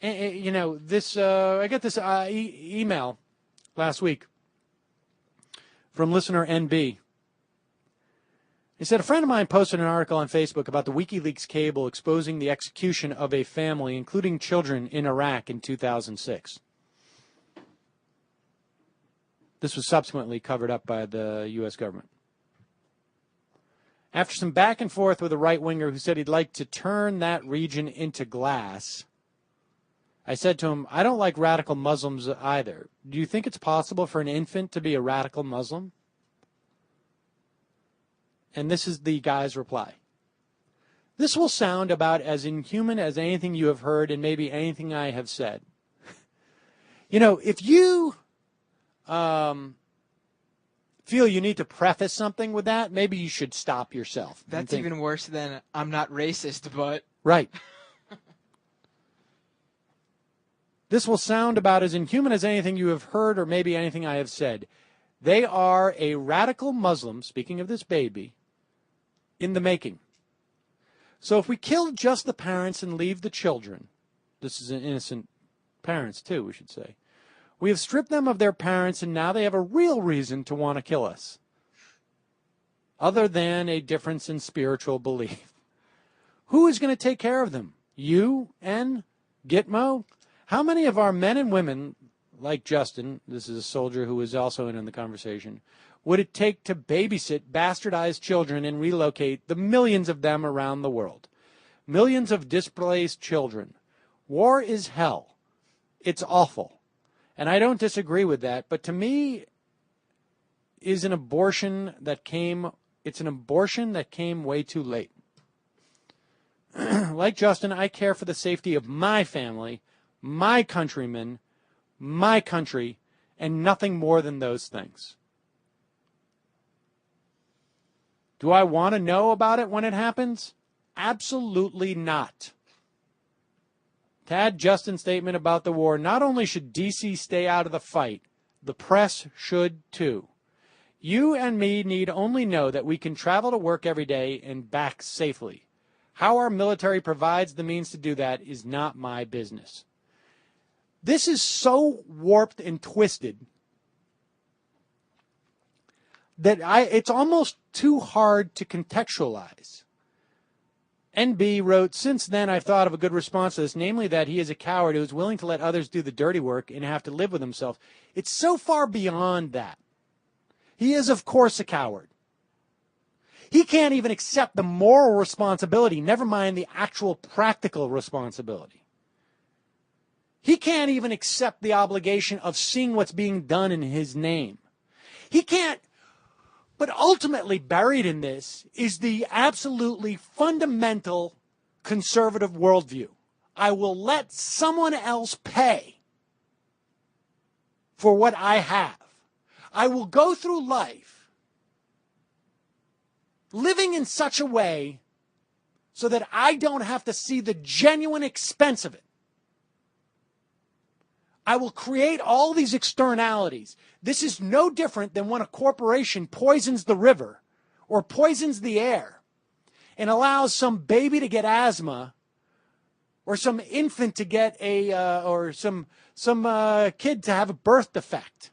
you know, this I got this email last week from listener NB. He said, a friend of mine posted an article on Facebook about the WikiLeaks cable exposing the execution of a family, including children, in Iraq in 2006. This was subsequently covered up by the U.S. government. After some back and forth with a right-winger who said he'd like to turn that region into glass, I said to him, I don't like radical Muslims either. Do you think it's possible for an infant to be a radical Muslim? And this is the guy's reply. This will sound about as inhuman as anything you have heard and maybe anything I have said. You know, if you feel you need to preface something with that, maybe you should stop yourself. That's even worse than I'm not racist, but... Right. This will sound about as inhuman as anything you have heard or maybe anything I have said. They are a radical Muslim, speaking of this baby, in the making. So if we kill just the parents and leave the children, this is an innocent parents too, we should say, we have stripped them of their parents and now they have a real reason to want to kill us, other than a difference in spiritual belief. Who is going to take care of them? You and Gitmo? How many of our men and women, like Justin, this is a soldier who is also in the conversation, would it take to babysit bastardized children and relocate the millions of them around the world? Millions of displaced children. War is hell. It's awful. And I don't disagree with that, but to me is an abortion that came way too late. Like Justin, I care for the safety of my family, my countrymen, my country, and nothing more than those things. Do I want to know about it when it happens? Absolutely not. To add Justin's statement about the war, not only should D.C. stay out of the fight, the press should too. You and me need only know that we can travel to work every day and back safely. How our military provides the means to do that is not my business. This is so warped and twisted that it's almost too hard to contextualize. NB wrote, since then I've thought of a good response to this, namely that he is a coward who is willing to let others do the dirty work and have to live with himself. It's so far beyond that. He is, of course, a coward. He can't even accept the moral responsibility, never mind the actual practical responsibility. He can't even accept the obligation of seeing what's being done in his name. He can't. But ultimately buried in this is the absolutely fundamental conservative worldview. I will let someone else pay for what I have. I will go through life living in such a way so that I don't have to see the genuine expense of it. I will create all these externalities. This is no different than when a corporation poisons the river or poisons the air and allows some baby to get asthma or some infant to get or some kid to have a birth defect.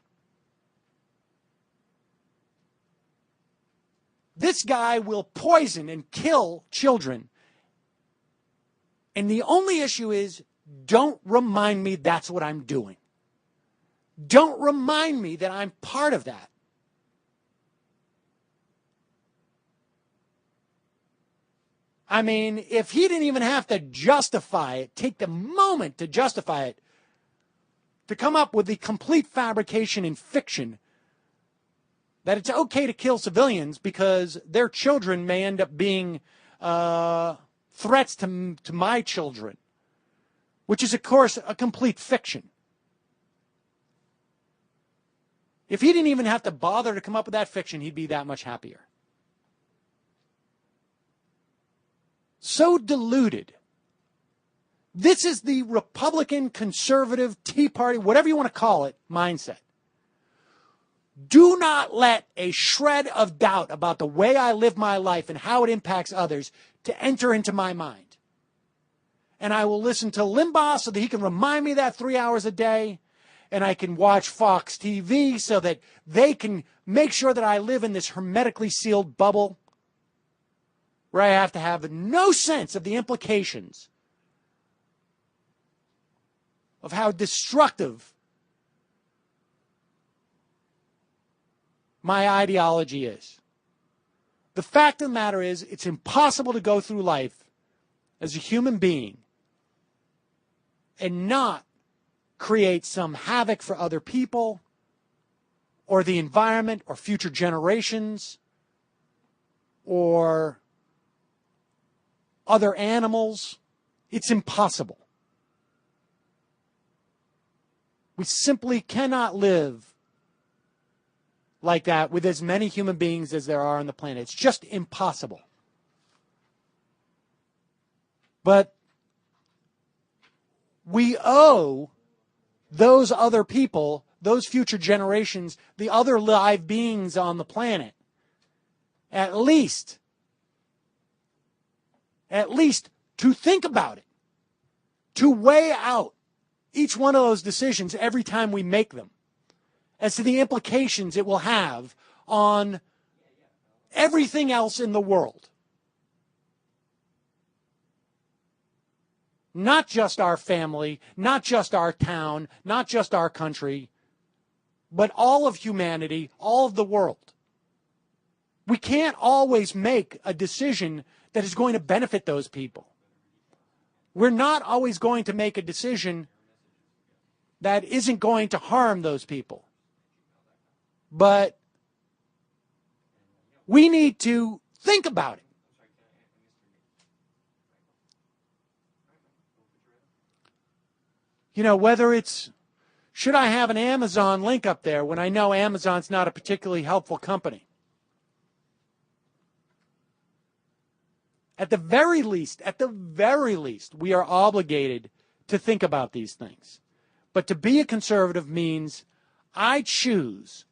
This guy will poison and kill children. And the only issue is, don't remind me that's what I'm doing. Don't remind me that I'm part of that. I mean, if he didn't even have to justify it, take the moment to justify it, to come up with the complete fabrication and fiction that it's okay to kill civilians because their children may end up being threats to my children, which is, of course, a complete fiction. If he didn't even have to bother to come up with that fiction, he'd be that much happier. So deluded. This is the Republican, conservative, Tea Party, whatever you want to call it, mindset. Do not let a shred of doubt about the way I live my life and how it impacts others to enter into my mind. and I will listen to Limbaugh so that he can remind me that 3 hours a day, and I can watch Fox TV so that they can make sure that I live in this hermetically sealed bubble where I have to have no sense of the implications of how destructive my ideology is. The fact of the matter is, it's impossible to go through life as a human being and not create some havoc for other people or the environment or future generations or other animals. It's impossible. We simply cannot live like that with as many human beings as there are on the planet. It's just impossible. But we owe those other people, those future generations, the other live beings on the planet, at least to think about it, to weigh out each one of those decisions every time we make them, as to the implications it will have on everything else in the world. Not just our family, not just our town, not just our country, but all of humanity, all of the world. We can't always make a decision that is going to benefit those people. We're not always going to make a decision that isn't going to harm those people. But we need to think about it. You know, whether it's, should I have an Amazon link up there when I know Amazon's not a particularly helpful company? At the very least, we are obligated to think about these things. But to be a conservative means I choose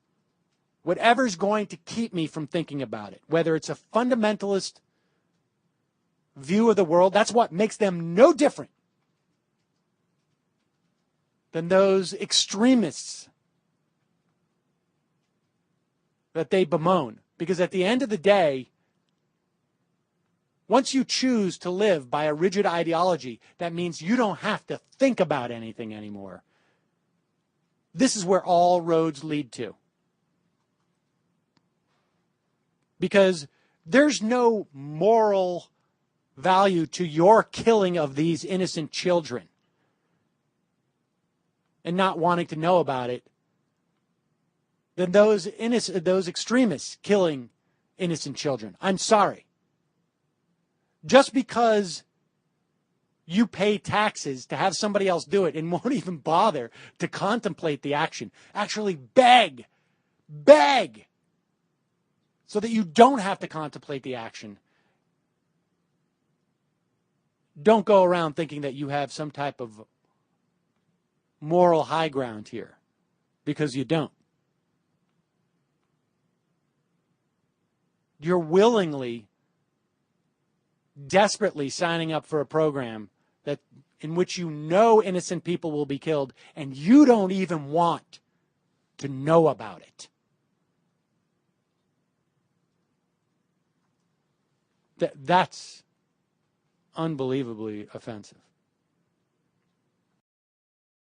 whatever's going to keep me from thinking about it, whether it's a fundamentalist view of the world. That's what makes them no different than those extremists that they bemoan. Because at the end of the day, once you choose to live by a rigid ideology, that means you don't have to think about anything anymore. This is where all roads lead to. Because there's no moral value to your killing of these innocent children and not wanting to know about it than those extremists killing innocent children. I'm sorry. Just because you pay taxes to have somebody else do it and won't even bother to contemplate the action, actually beg, so that you don't have to contemplate the action. Don't go around thinking that you have some type of moral high ground here, because you don't. You're willingly, desperately signing up for a program that in which you know innocent people will be killed and you don't even want to know about it. That's unbelievably offensive.